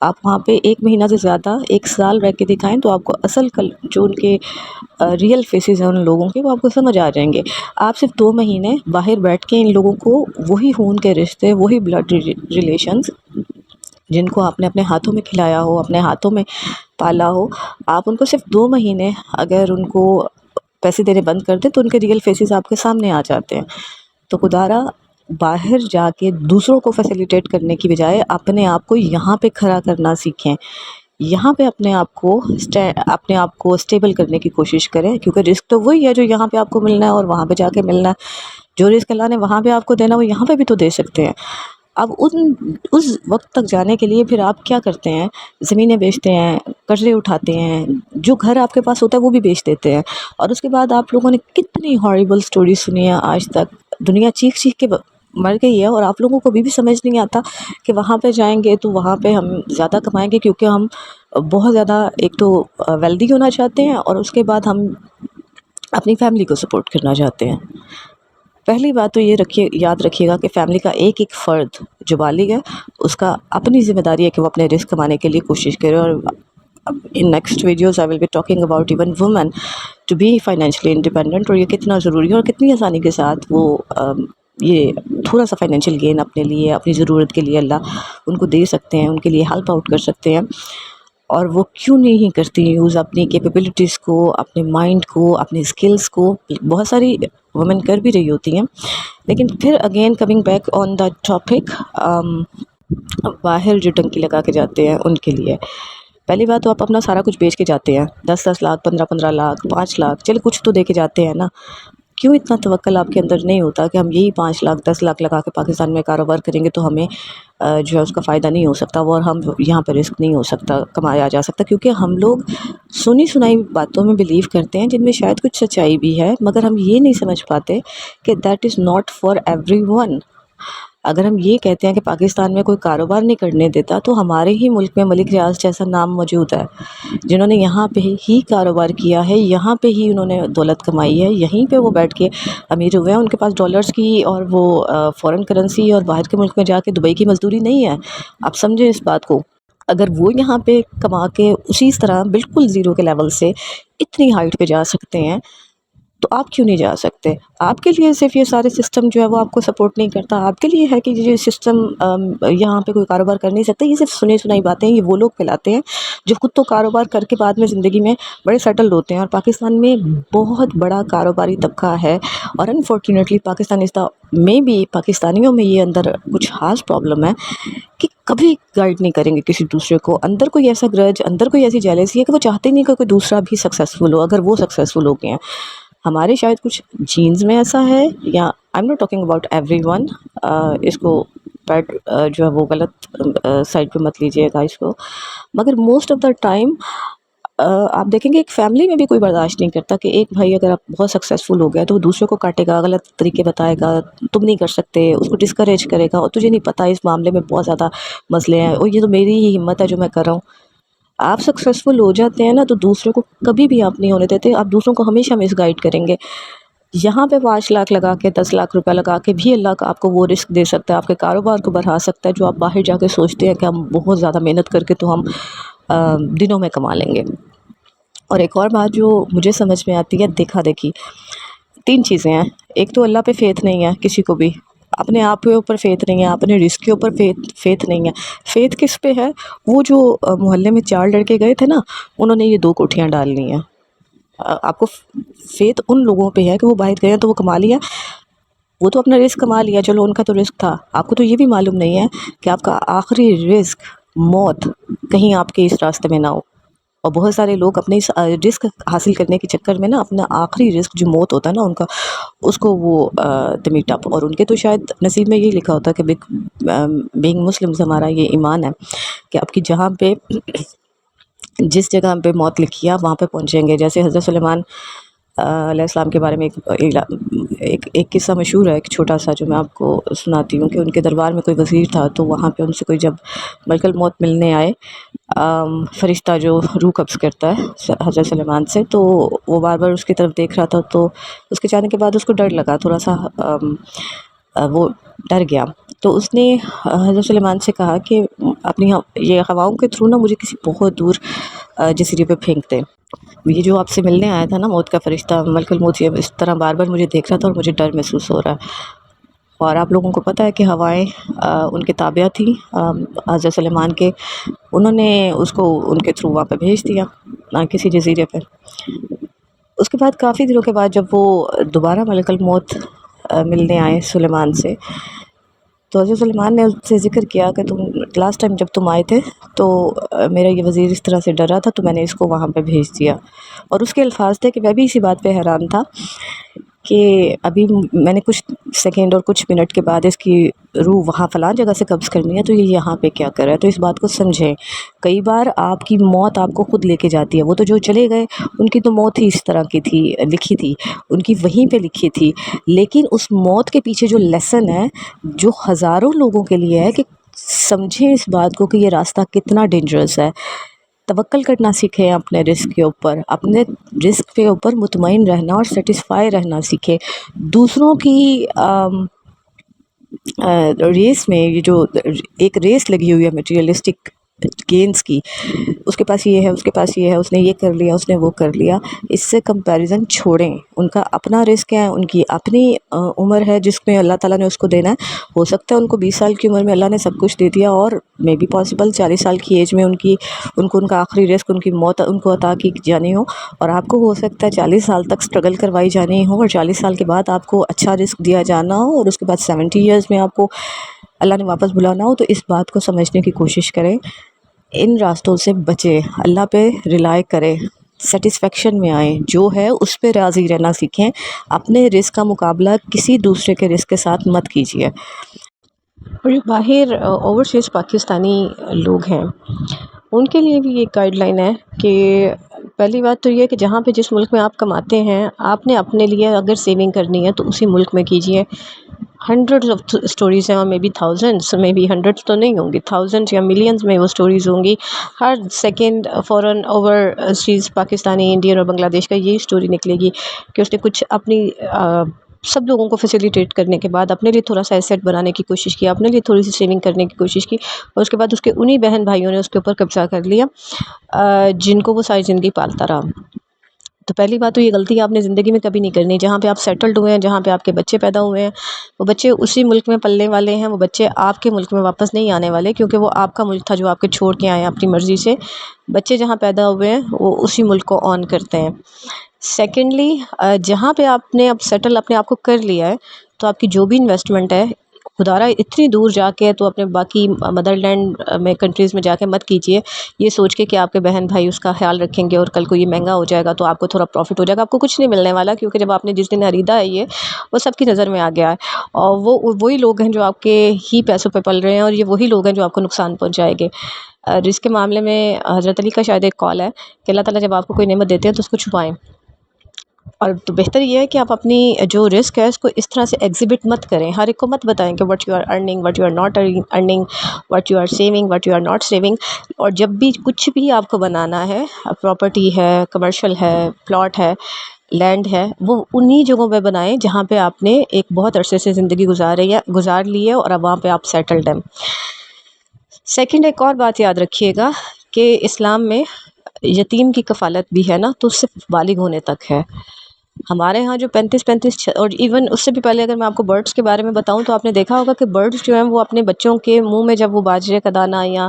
آپ وہاں پہ 1 مہینہ سے زیادہ 1 سال رہ کے دکھائیں تو آپ کو اصل جو ان کے ریئل فیسز ہیں ان لوگوں کے، وہ آپ کو سمجھ آ جائیں گے۔ آپ صرف 2 مہینے باہر بیٹھ کے ان لوگوں کو وہی خون کے رشتے، وہی بلڈ ریلیشنز جن کو آپ نے اپنے ہاتھوں میں کھلایا ہو، اپنے ہاتھوں میں پالا ہو، آپ ان کو صرف 2 مہینے اگر ان کو پیسے دینے بند کر دیں تو ان کے ریئل فیسز آپ کے سامنے آ جاتے ہیں۔ تو خدارا باہر جا کے دوسروں کو فیسیلیٹیٹ کرنے کی بجائے اپنے آپ کو یہاں پہ کھڑا کرنا سیکھیں، یہاں پہ اپنے آپ کو اسٹیبل کرنے کی کوشش کریں، کیونکہ رسک تو وہی ہے جو یہاں پہ آپ کو ملنا ہے اور وہاں پہ جا کے ملنا ہے۔ جو رسک اللہ نے وہاں پہ آپ کو دینا وہ یہاں پہ بھی تو دے سکتے ہیں۔ اب اس وقت تک جانے کے لیے پھر آپ کیا کرتے ہیں؟ زمینیں بیچتے ہیں، قرضے اٹھاتے ہیں، جو گھر آپ کے پاس ہوتا ہے وہ بھی بیچ دیتے ہیں، اور اس کے بعد آپ لوگوں نے کتنی ہارریبل سٹوری سنی ہے آج تک۔ دنیا چیخ چیخ کے مر گئی ہے، اور آپ لوگوں کو بھی سمجھ نہیں آتا کہ وہاں پہ جائیں گے تو وہاں پہ ہم زیادہ کمائیں گے، کیونکہ ہم بہت زیادہ ایک تو ویلدی ہونا چاہتے ہیں، اور اس کے بعد ہم اپنی فیملی کو سپورٹ کرنا چاہتے ہیں۔ پہلی بات تو یہ یاد رکھیے گا کہ فیملی کا ایک ایک فرد جو بالغ ہے اس کا اپنی ذمہ داری ہے کہ وہ اپنے رزق کمانے کے لیے کوشش کرے۔ اور in next videos I will be talking about even women to be financially independent, اور یہ کتنا ضروری ہے اور کتنی آسانی کے ساتھ وہ یہ تھوڑا سا فائنینشیل گین اپنے لیے، اپنی ضرورت کے لیے اللہ ان کو دے سکتے ہیں، ان کے لیے ہیلپ آؤٹ کر سکتے ہیں۔ اور وہ کیوں نہیں کرتی یوز اپنی کیپیبلٹیز کو، اپنے مائنڈ کو، اپنے اسکلز کو؟ بہت ساری وومن کر بھی رہی ہوتی ہیں، لیکن پھر again coming back on the topic, باہر جو ٹنکی لگا کے جاتے ہیں ان کے لیے پہلی بات تو آپ اپنا سارا کچھ بیچ کے جاتے ہیں، 10-10 لاکھ، 15-15 لاکھ، 5 لاکھ، چلے کچھ تو دے کے جاتے ہیں نا۔ کیوں اتنا توکل آپ کے اندر نہیں ہوتا کہ ہم یہی 5 لاکھ 10 لاکھ لگا کے پاکستان میں کاروبار کریں گے تو ہمیں جو ہے اس کا فائدہ نہیں ہو سکتا، وہ اور ہم یہاں پہ رسک نہیں ہو سکتا، کمایا جا سکتا؟ کیونکہ ہم لوگ سنی سنائی باتوں میں بلیو کرتے ہیں جن میں شاید کچھ سچائی بھی ہے، مگر ہم یہ نہیں سمجھ پاتے کہ that is not for every one. اگر ہم یہ کہتے ہیں کہ پاکستان میں کوئی کاروبار نہیں کرنے دیتا، تو ہمارے ہی ملک میں ملک ریاض جیسا نام موجود ہے جنہوں نے یہاں پہ ہی کاروبار کیا ہے، یہاں پہ ہی انہوں نے دولت کمائی ہے، یہیں پہ وہ بیٹھ کے امیر ہوئے ہیں، ان کے پاس ڈالرز کی اور وہ فورن کرنسی اور باہر کے ملک میں جا کے دبئی کی مزدوری نہیں ہے۔ آپ سمجھیں اس بات کو۔ اگر وہ یہاں پہ کما کے اسی طرح بالکل زیرو کے لیول سے اتنی ہائٹ پہ جا سکتے ہیں تو آپ کیوں نہیں جا سکتے؟ آپ کے لیے صرف یہ سارے سسٹم جو ہے وہ آپ کو سپورٹ نہیں کرتا، آپ کے لیے ہے کہ یہ سسٹم یہاں پہ کوئی کاروبار کر نہیں سکتا۔ یہ صرف سنی سنائی باتیں یہ وہ لوگ پھیلاتے ہیں جو خود تو کاروبار کر کے بعد میں زندگی میں بڑے سیٹلڈ ہوتے ہیں، اور پاکستان میں بہت بڑا کاروباری طبقہ ہے، اور انفارچونیٹلی پاکستان میں بھی پاکستانیوں میں یہ اندر کچھ خاص پرابلم ہے کہ کبھی گائیڈ نہیں کریں گے کسی دوسرے کو۔ اندر کوئی ایسا گرج، اندر کوئی ایسی جیلیسی ہے کہ وہ چاہتے نہیں کہ کوئی دوسرا بھی سکسیزفل ہو اگر وہ سکسیزفل ہو گئے ہیں۔ ہمارے شاید کچھ جینز میں ایسا ہے، یا I am not talking about everyone, اس کو بیڈ جو ہے وہ غلط سائڈ پہ مت لیجیے گا اس کو، مگر موسٹ آف دا ٹائم آپ دیکھیں گے ایک فیملی میں بھی کوئی برداشت نہیں کرتا کہ ایک بھائی اگر آپ بہت سکسیزفل ہو گیا تو وہ دوسروں کو کاٹے گا، غلط طریقے بتائے گا، تم نہیں کر سکتے، اس کو ڈسکریج کرے گا، اور تجھے نہیں پتہ اس معاملے میں بہت زیادہ مسئلے ہیں، اور یہ تو میری ہی ہمت ہے جو میں کر رہا ہوں۔ آپ سکسیزفل ہو جاتے ہیں نا تو دوسروں کو کبھی بھی آپ نہیں ہونے دیتے، آپ دوسروں کو ہمیشہ مس گائیڈ کریں گے۔ یہاں پہ 5 لاکھ لگا کے 10 لاکھ روپے لگا کے بھی اللہ کا آپ کو وہ رزق دے سکتا ہے، آپ کے کاروبار کو بڑھا سکتا ہے جو آپ باہر جا کے سوچتے ہیں کہ ہم بہت زیادہ محنت کر کے تو ہم دنوں میں کما لیں گے۔ اور ایک اور بات جو مجھے سمجھ میں آتی ہے، دیکھا دیکھی 3 چیزیں ہیں۔ ایک تو اللہ پہ فیتھ نہیں ہے کسی کو بھی، اپنے آپ کے اوپر فیتھ نہیں ہے، اپنے رزق کے اوپر فیتھ نہیں ہے۔ فیتھ کس پہ ہے؟ وہ جو محلے میں 4 لڑکے گئے تھے نا، انہوں نے یہ 2 کوٹھیاں ڈال لی ہیں۔ آپ کو فیتھ ان لوگوں پہ ہے کہ وہ باہر گئے ہیں تو وہ کما لیا، وہ تو اپنا رزق کما لیا، چلو ان کا تو رزق تھا۔ آپ کو تو یہ بھی معلوم نہیں ہے کہ آپ کا آخری رزق موت کہیں آپ کے اس راستے میں نہ ہو۔ اور بہت سارے لوگ اپنے اس رزق حاصل کرنے کے چکر میں نا اپنا آخری رزق جو موت ہوتا ہے نا ان کا، اس کو وہ میٹ اپ، اور ان کے تو شاید نصیب میں یہ لکھا ہوتا ہے کہ بینگ مسلمز ہمارا یہ ایمان ہے کہ آپ کی جہاں پہ جس جگہ پہ موت لکھی ہے وہاں پہ پہنچیں گے۔ جیسے حضرت سلیمان علیہ السلام کے بارے میں ایک قصہ مشہور ہے، ایک چھوٹا سا جو میں آپ کو سناتی ہوں کہ ان کے دربار میں کوئی وزیر تھا، تو وہاں پہ ان سے کوئی جب ملک الموت ملنے آئے، فرشتہ جو روح قبض کرتا ہے حضرت سلیمان سے، تو وہ بار بار اس کی طرف دیکھ رہا تھا، تو اس کے جانے کے بعد اس کو ڈر لگا، تھوڑا سا وہ ڈر گیا۔ تو اس نے حضرت سلیمان سے کہا کہ اپنی یہ ہواؤں کے تھرو نا مجھے کسی بہت دور جزیرے پہ پھینک دے. یہ جو آپ سے ملنے آیا تھا نا موت کا فرشتہ ملک الموت، یہ اس طرح بار بار مجھے دیکھ رہا تھا اور مجھے ڈر محسوس ہو رہا ہے. اور آپ لوگوں کو پتہ ہے کہ ہوائیں ان کے تابع تھیں حضرت سلیمان کے. انہوں نے اس کو ان کے تھرو وہاں پہ بھیج دیا کسی جزیرے پہ. اس کے بعد کافی دنوں کے بعد جب وہ دوبارہ ملک الموت ملنے آئے سلیمان سے، تو حضرت سلیمان نے اس سے ذکر کیا کہ تم لاسٹ ٹائم جب تم آئے تھے تو میرا یہ وزیر اس طرح سے ڈر رہا تھا تو میں نے اس کو وہاں پہ بھیج دیا. اور اس کے الفاظ تھے کہ میں بھی اسی بات پہ حیران تھا کہ ابھی میں نے کچھ سیکنڈ اور کچھ منٹ کے بعد اس کی روح وہاں فلاں جگہ سے قبض کرنی ہے تو یہ یہاں پہ کیا کر رہا ہے. تو اس بات کو سمجھیں، کئی بار آپ کی موت آپ کو خود لے کے جاتی ہے. وہ تو جو چلے گئے ان کی تو موت ہی اس طرح کی تھی، لکھی تھی ان کی وہیں پہ لکھی تھی. لیکن اس موت کے پیچھے جو لیسن ہے جو ہزاروں لوگوں کے لیے ہے کہ سمجھیں اس بات کو کہ یہ راستہ کتنا ڈینجرس ہے. توکل کرنا سیکھیں اپنے رزق کے اوپر، اپنے رزق کے اوپر مطمئن رہنا اور سیٹسفائی رہنا سیکھیں. دوسروں کی ریس میں یہ جو ایک ریس لگی ہوئی ہے میٹیریلسٹک گینز کی، اس کے پاس یہ ہے اس کے پاس یہ ہے، اس نے یہ کر لیا اس نے وہ کر لیا، اس سے کمپیریزن چھوڑیں. ان کا اپنا رزق ہے، ان کی اپنی عمر ہے جس میں اللہ تعالیٰ نے اس کو دینا ہے. ہو سکتا ہے ان کو 20 سال کی عمر میں اللہ نے سب کچھ دے دیا اور مے بی پاسبل 40 سال کی ایج میں ان کو ان کا آخری رزق ان کی موت ان کو عطا کی جانی ہو. اور آپ کو ہو سکتا ہے 40 سال تک سٹرگل کروائی جانی ہو اور 40 سال کے بعد آپ کو اچھا رزق دیا جانا ہو اور اس کے بعد 70 ایئرز میں آپ کو اللہ نے واپس بلانا ہو. تو اس بات کو سمجھنے کی کوشش کریں، ان راستوں سے بچیں، اللہ پہ ریلائی کریں، سیٹسفیکشن میں آئیں، جو ہے اس پہ راضی رہنا سیکھیں. اپنے رزق کا مقابلہ کسی دوسرے کے رزق کے ساتھ مت کیجیے. اور جو باہر اوورسیز پاکستانی لوگ ہیں ان کے لیے بھی ایک گائیڈ لائن ہے کہ پہلی بات تو یہ کہ جہاں پہ جس ملک میں آپ کماتے ہیں آپ نے اپنے لیے اگر سیونگ کرنی ہے تو اسی ملک میں کیجیے. ہنڈریڈز آف اسٹوریز ہیں اور maybe thousands, maybe hundreds تو نہیں ہوں گی، تھاؤزنڈس یا ملینز میں وہ اسٹوریز ہوں گی. ہر سیکنڈ فورن اوورسیز پاکستانی، انڈین اور بنگلہ دیش کا یہی اسٹوری نکلے گی کہ اس نے کچھ اپنی سب لوگوں کو فیسیلیٹیٹ کرنے کے بعد اپنے لیے تھوڑا سا ایسیٹ بنانے کی کوشش کی، اپنے لیے تھوڑی سی سیونگ کرنے کی کوشش کی اور اس کے بعد اس کے انہی بہن بھائیوں نے اس کے اوپر قبضہ کر لیا جن کو وہ ساری زندگی پالتا رہا. تو پہلی بات تو یہ غلطی آپ نے زندگی میں کبھی نہیں کرنی. جہاں پہ آپ سیٹلڈ ہوئے ہیں، جہاں پہ آپ کے بچے پیدا ہوئے ہیں، وہ بچے اسی ملک میں پلنے والے ہیں، وہ بچے آپ کے ملک میں واپس نہیں آنے والے کیونکہ وہ آپ کا ملک تھا جو آپ کے چھوڑ کے آئے ہیں اپنی مرضی سے. بچے جہاں پیدا ہوئے ہیں وہ اسی ملک کو آن کرتے ہیں. سیکنڈلی، جہاں پہ آپ نے اب سیٹل اپنے آپ کو کر لیا ہے تو آپ کی جو بھی انویسٹمنٹ ہے خدا را اتنی دور جا کے تو اپنے باقی مدر لینڈ میں کنٹریز میں جا کے مت کیجیے یہ سوچ کے کہ آپ کے بہن بھائی اس کا خیال رکھیں گے اور کل کو یہ مہنگا ہو جائے گا تو آپ کو تھوڑا پروفٹ ہو جائے گا. آپ کو کچھ نہیں ملنے والا کیونکہ جب آپ نے جس دن خریدا ہے یہ وہ سب کی نظر میں آ گیا ہے اور وہی لوگ ہیں جو آپ کے ہی پیسوں پہ پل رہے ہیں اور یہ وہی لوگ ہیں جو آپ کو نقصان پہنچائے گے. رزق کے معاملے میں حضرت علی کا شاید ایک قول ہے کہ اللہ تعالیٰ جب آپ کو کوئی نعمت دیتے ہیں تو اس کو چھپائیں. اور تو بہتر یہ ہے کہ آپ اپنی جو رزق ہے اس کو اس طرح سے ایگزیبٹ مت کریں، ہر ایک کو مت بتائیں کہ what you are earning, what you are not earning, what you are saving, what you are not saving. اور جب بھی کچھ بھی آپ کو بنانا ہے، پراپرٹی ہے، کمرشل ہے، پلاٹ ہے، لینڈ ہے، وہ انہی جگہوں پہ بنائیں جہاں پہ آپ نے ایک بہت عرصے سے زندگی گزار لی ہے اور اب وہاں پہ آپ سیٹلڈ ہیں. سیکنڈ، ایک اور بات یاد رکھیے گا کہ اسلام میں یتیم کی کفالت بھی ہے نا تو صرف بالغ ہونے تک ہے. ہمارے ہاں جو 35 اور ایون اس سے بھی پہلے اگر میں آپ کو برڈس کے بارے میں بتاؤں تو آپ نے دیکھا ہوگا کہ برڈس جو ہیں وہ اپنے بچوں کے منہ میں جب وہ باجرے کا دانہ یا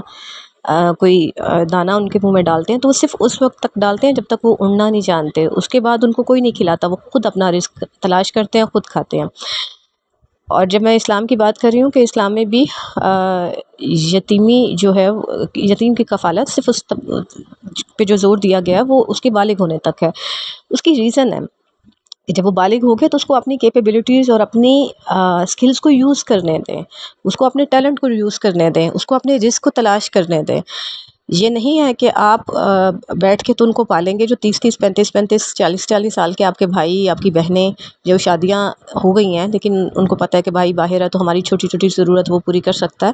کوئی دانہ ان کے منہ میں ڈالتے ہیں تو وہ صرف اس وقت تک ڈالتے ہیں جب تک وہ اڑنا نہیں جانتے. اس کے بعد ان کو کوئی نہیں کھلاتا، وہ خود اپنا رزق تلاش کرتے ہیں، خود کھاتے ہیں. اور جب میں اسلام کی بات کر رہی ہوں کہ اسلام میں بھی یتیمی جو ہے، یتیم کی کفالت صرف اس پہ جو زور دیا گیا ہے وہ اس کے بالغ ہونے تک ہے. اس کی ریزن ہے کہ جب وہ بالغ ہو گئے تو اس کو اپنی کیپیبلٹیز اور اپنی اسکلز کو یوز کرنے دیں، اس کو اپنے ٹیلنٹ کو یوز کرنے دیں، اس کو اپنے رزق کو تلاش کرنے دیں. یہ نہیں ہے کہ آپ بیٹھ کے تو ان کو پالیں گے جو 30 35 40 سال کے آپ کے بھائی، آپ کی بہنیں جو شادیاں ہو گئی ہیں لیکن ان کو پتہ ہے کہ بھائی باہر ہے تو ہماری چھوٹی چھوٹی ضرورت وہ پوری کر سکتا ہے.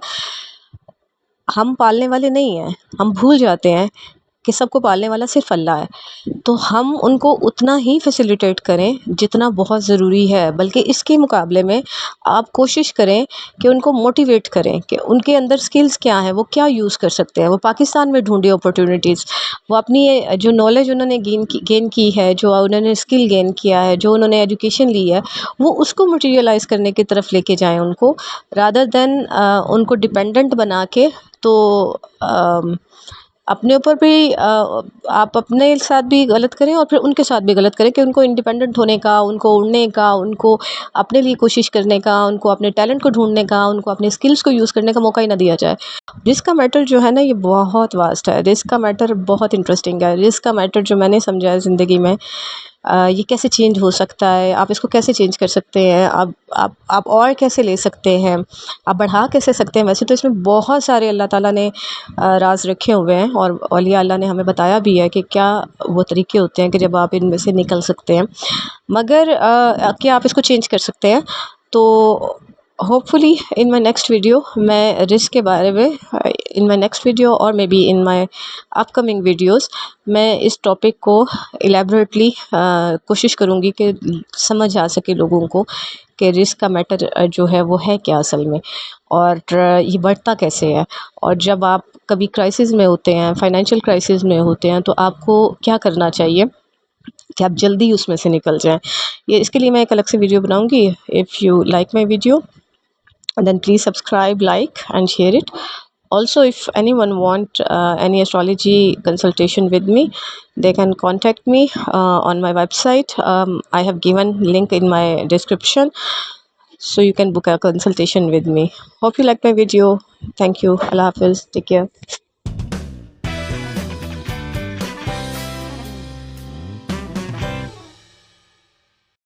ہم پالنے والے نہیں ہیں، ہم بھول جاتے ہیں کہ سب کو پالنے والا صرف اللہ ہے، تو ہم ان کو اتنا ہی فیسیلیٹیٹ کریں جتنا بہت ضروری ہے، بلکہ اس کے مقابلے میں آپ کوشش کریں کہ ان کو موٹیویٹ کریں کہ ان کے اندر سکلز کیا ہیں، وہ کیا یوز کر سکتے ہیں، وہ پاکستان میں ڈھونڈے اپرچونیٹیز، وہ اپنی جو نالج انہوں نے گین کی ہے، جو انہوں نے اسکل گین کیا ہے، جو انہوں نے ایجوکیشن لی ہے، وہ اس کو مٹیریلائز کرنے کی طرف لے کے جائیں ان کو، رادر دین ان کو ڈپینڈنٹ بنا کے. تو اپنے اوپر بھی آپ اپنے ساتھ بھی غلط کریں اور پھر ان کے ساتھ بھی غلط کریں کہ ان کو انڈیپینڈنٹ ہونے کا، ان کو اڑنے کا، ان کو اپنے لیے کوشش کرنے کا، ان کو اپنے ٹیلنٹ کو ڈھونڈنے کا، ان کو اپنے اسکلس کو یوز کرنے کا موقع ہی نہ دیا جائے. رسک کا میٹر جو ہے نا یہ بہت واسٹ ہے، رسک کا میٹر بہت انٹرسٹنگ ہے. رسک کا میٹر جو میں نے سمجھا ہے زندگی میں، یہ کیسے چینج ہو سکتا ہے، آپ اس کو کیسے چینج کر سکتے ہیں، آپ اور کیسے لے سکتے ہیں، آپ بڑھا کیسے سکتے ہیں. ویسے تو اس میں بہت سارے اللہ تعالیٰ نے راز رکھے ہوئے ہیں، اور اولیاء اللہ نے ہمیں بتایا بھی ہے کہ کیا وہ طریقے ہوتے ہیں کہ جب آپ ان میں سے نکل سکتے ہیں، مگر کیا آپ اس کو چینج کر سکتے ہیں. تو hopefully in my next video میں رسک کے بارے میں، ان مائی نیکسٹ ویڈیو اور maybe in my upcoming videos میں اس ٹاپک کو الیبوریٹلی کوشش کروں گی کہ سمجھ آ سکے لوگوں کو کہ رسک کا میٹر جو ہے وہ ہے کیا اصل میں، اور یہ بڑھتا کیسے ہے، اور جب آپ کبھی کرائسس میں ہوتے ہیں، فائنینشیل کرائسس میں ہوتے ہیں، تو آپ کو کیا کرنا چاہیے کہ آپ جلدی اس میں سے نکل جائیں. یہ اس کے لیے میں ایک الگ سے ویڈیو بناؤں گی. If you like my video then please subscribe, like and share it. Also, if anyone want any astrology consultation with me, they can contact me on my website. I have given link in my description, so you can book a consultation with me. Hope you like my video. Thank you. Allah Hafiz. Take care.